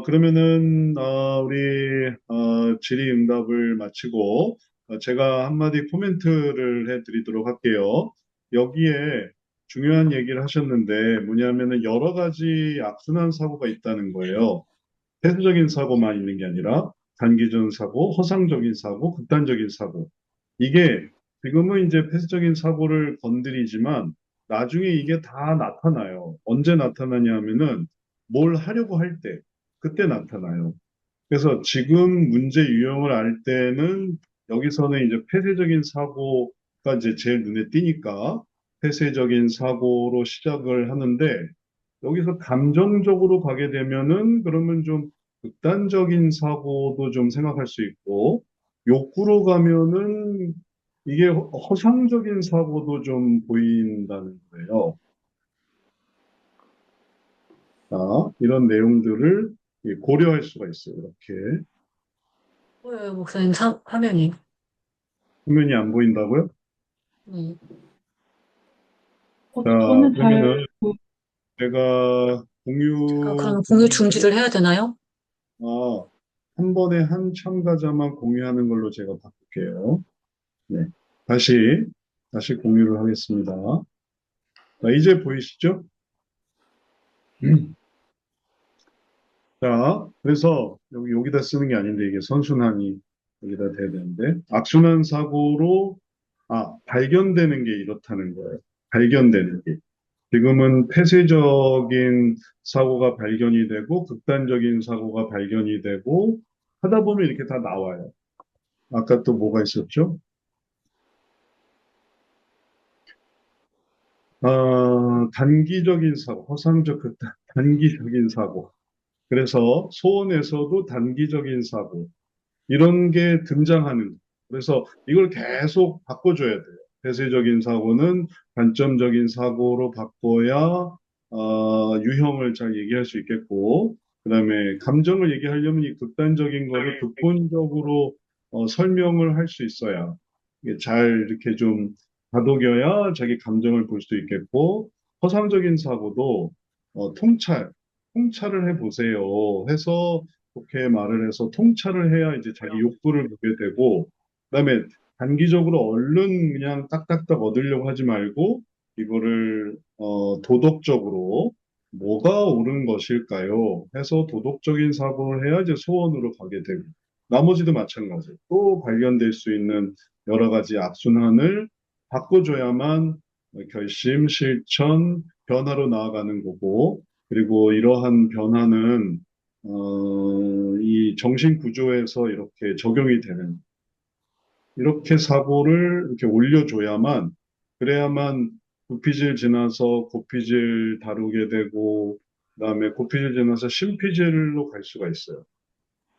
그러면은, 우리, 질의응답을 마치고, 제가 한마디 코멘트를 해드리도록 할게요. 여기에 중요한 얘기를 하셨는데, 뭐냐면은 여러 가지 악순환 사고가 있다는 거예요. 폐쇄적인 사고만 있는 게 아니라, 단기전 사고, 허상적인 사고, 극단적인 사고. 이게 지금은 이제 폐쇄적인 사고를 건드리지만, 나중에 이게 다 나타나요. 언제 나타나냐 하면은, 뭘 하려고 할 때, 그때 나타나요. 그래서 지금 문제 유형을 알 때는 여기서는 이제 폐쇄적인 사고가 이제 제일 눈에 띄니까 폐쇄적인 사고로 시작을 하는데 여기서 감정적으로 가게 되면은 그러면 좀 극단적인 사고도 좀 생각할 수 있고 욕구로 가면은 이게 허상적인 사고도 좀 보인다는 거예요. 자, 이런 내용들을 고려할 수가 있어요. 이렇게. 뭐예요, 목사님 화면이? 화면이 안 보인다고요? 음. 자, 저는 잘, 그러면은 제가 제가 공유 그럼 공유 방법을 중지를 해야 되나요? 아, 한 번에 한 참가자만 공유하는 걸로 제가 바꿀게요. 네. 다시, 다시 공유를 하겠습니다. 자, 이제 보이시죠? 자, 그래서 여기다 쓰는 게 아닌데 이게 선순환이 여기다 돼야 되는데 악순환 사고로 발견되는 게 이렇다는 거예요. 발견되는 게. 지금은 폐쇄적인 사고가 발견이 되고 극단적인 사고가 발견이 되고 하다 보면 이렇게 다 나와요. 아까 또 뭐가 있었죠? 단기적인 사고, 허상적 단기적인 사고. 그래서 소원에서도 단기적인 사고. 이런 게 등장하는 거예요. 그래서 이걸 계속 바꿔줘야 돼요. 폐쇄적인 사고는 관점적인 사고로 바꿔야 유형을 잘 얘기할 수 있겠고, 그다음에 감정을 얘기하려면 이 극단적인 거를 극본적으로 설명을 할 수 있어야 이게 잘 이렇게 좀 다독여야 자기 감정을 볼 수 있겠고, 허상적인 사고도 통찰을 해보세요. 해서 그렇게 말을 해서 통찰을 해야 이제 자기 욕구를 보게 되고, 그다음에 단기적으로 얼른 그냥 딱딱딱 얻으려고 하지 말고, 이거를, 도덕적으로 뭐가 옳은 것일까요? 해서 도덕적인 사고를 해야 이제 소원으로 가게 되고, 나머지도 마찬가지예요. 또 발견될 수 있는 여러 가지 악순환을 바꿔줘야만 결심, 실천, 변화로 나아가는 거고, 그리고 이러한 변화는 이 정신 구조에서 이렇게 적용이 되는, 이렇게 사고를 이렇게 올려줘야만, 그래야만 구피질 지나서 고피질 다루게 되고, 그다음에 고피질 지나서 심피질로 갈 수가 있어요.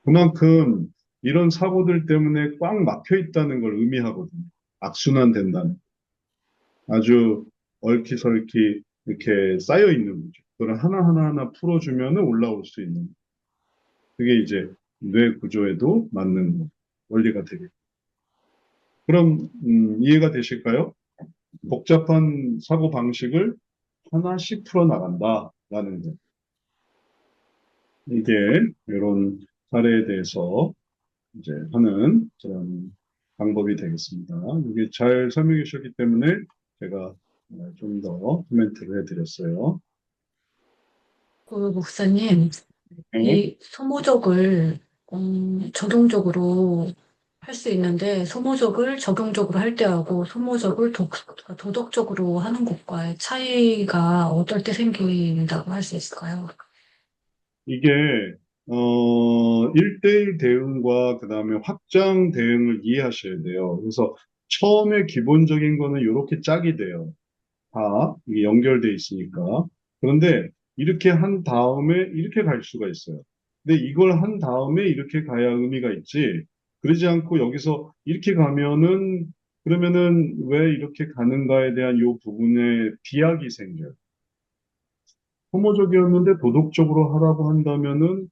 그만큼 이런 사고들 때문에 꽉 막혀 있다는 걸 의미하거든요. 악순환 된다는. 아주 얼키설키 이렇게 쌓여 있는 거죠. 그걸 하나하나 풀어주면 올라올 수 있는. 그게 이제 뇌 구조에도 맞는 원리가 되겠죠. 그럼 이해가 되실까요? 복잡한 사고 방식을 하나씩 풀어나간다라는 거. 이게 이런 사례에 대해서 이제 하는 그런 방법이 되겠습니다. 이게 잘 설명해 주셨기 때문에 제가 좀 더 코멘트를 해드렸어요. 그 목사님, 네. 이 소모적을 적용적으로 할 수 있는데 소모적을 적용적으로 할 때하고 소모적을 도덕적으로 하는 것과의 차이가 어떨 때 생긴다고 할 수 있을까요? 이게 1대1 대응과 그다음에 확장 대응을 이해하셔야 돼요. 그래서 처음에 기본적인 거는 이렇게 짝이 돼요. 다 이게 연결돼 있으니까. 그런데 이렇게 한 다음에 이렇게 갈 수가 있어요. 근데 이걸 한 다음에 이렇게 가야 의미가 있지. 그러지 않고 여기서 이렇게 가면은 그러면은 왜 이렇게 가는가에 대한 이 부분에 비약이 생겨요. 혐오적이었는데 도덕적으로 하라고 한다면은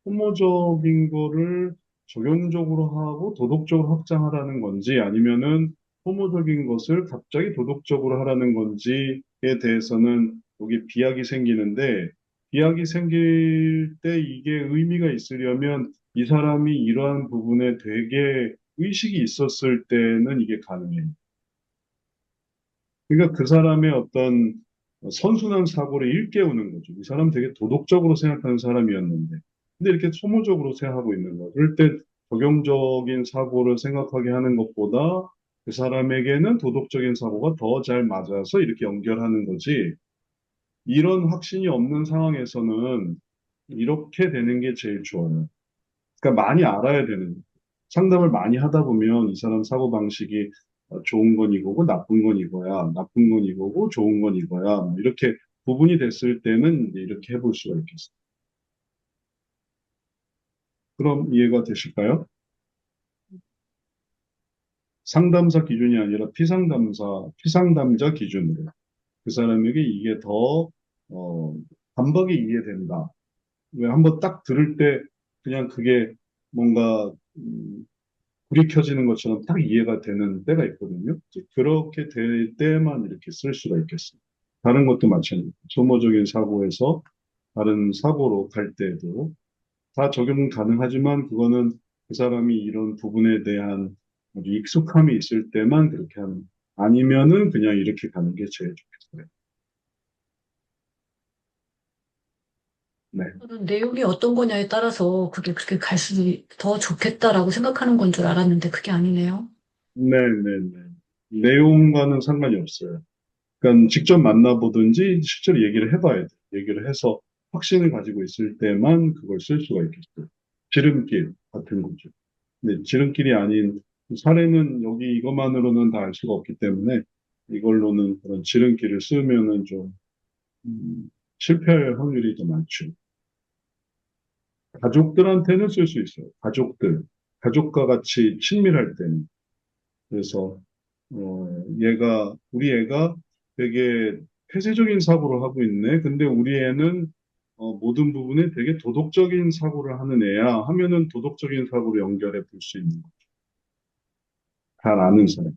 혐오적인 거를 적용적으로 하고 도덕적으로 확장하라는 건지 아니면은 혐오적인 것을 갑자기 도덕적으로 하라는 건지에 대해서는 여기 비약이 생기는데 비약이 생길 때 이게 의미가 있으려면 이 사람이 이러한 부분에 되게 의식이 있었을 때는 이게 가능해요. 그러니까 그 사람의 어떤 선순환 사고를 일깨우는 거죠. 이 사람 되게 도덕적으로 생각하는 사람이었는데. 근데 이렇게 소모적으로 생각하고 있는 거예요. 그럴 때 적용적인 사고를 생각하게 하는 것보다 그 사람에게는 도덕적인 사고가 더 잘 맞아서 이렇게 연결하는 거지. 이런 확신이 없는 상황에서는 이렇게 되는 게 제일 좋아요. 그러니까 많이 알아야 되는 거예요. 상담을 많이 하다 보면 이 사람 사고방식이 좋은 건 이거고 나쁜 건 이거야. 나쁜 건 이거고 좋은 건 이거야. 뭐 이렇게 구분이 됐을 때는 이제 이렇게 해볼 수가 있겠어요. 그럼 이해가 되실까요? 상담사 기준이 아니라 피상담자 기준으로. 그 사람에게 이게 더, 단박에 이해된다. 왜 한번 딱 들을 때 그냥 그게 뭔가, 불이 켜지는 것처럼 딱 이해가 되는 때가 있거든요. 이제 그렇게 될 때만 이렇게 쓸 수가 있겠어요. 다른 것도 마찬가지예요. 소모적인 사고에서 다른 사고로 갈 때도 다 적용 가능하지만 그거는 그 사람이 이런 부분에 대한 아주 익숙함이 있을 때만 그렇게 하는, 아니면은 그냥 이렇게 가는 게 제일 좋겠어요. 네. 저는 내용이 어떤 거냐에 따라서 그게 그렇게 갈수록 더 좋겠다라고 생각하는 건 줄 알았는데 그게 아니네요. 네, 네, 네. 내용과는 상관이 없어요. 그러니까 직접 만나보든지 실제로 얘기를 해봐야 돼. 얘기를 해서 확신을 가지고 있을 때만 그걸 쓸 수가 있겠어요. 지름길 같은 거죠. 근데 지름길이 아닌 사례는 여기 이것만으로는 다 알 수가 없기 때문에 이걸로는 그런 지름길을 쓰면은 좀 실패할 확률이 더 많죠. 가족들한테는 쓸 수 있어요. 가족과 같이 친밀할 때는. 그래서 우리 애가 되게 폐쇄적인 사고를 하고 있네. 근데 우리 애는 모든 부분에 되게 도덕적인 사고를 하는 애야 하면은 도덕적인 사고로 연결해 볼 수 있는 거. 잘 아는 사람.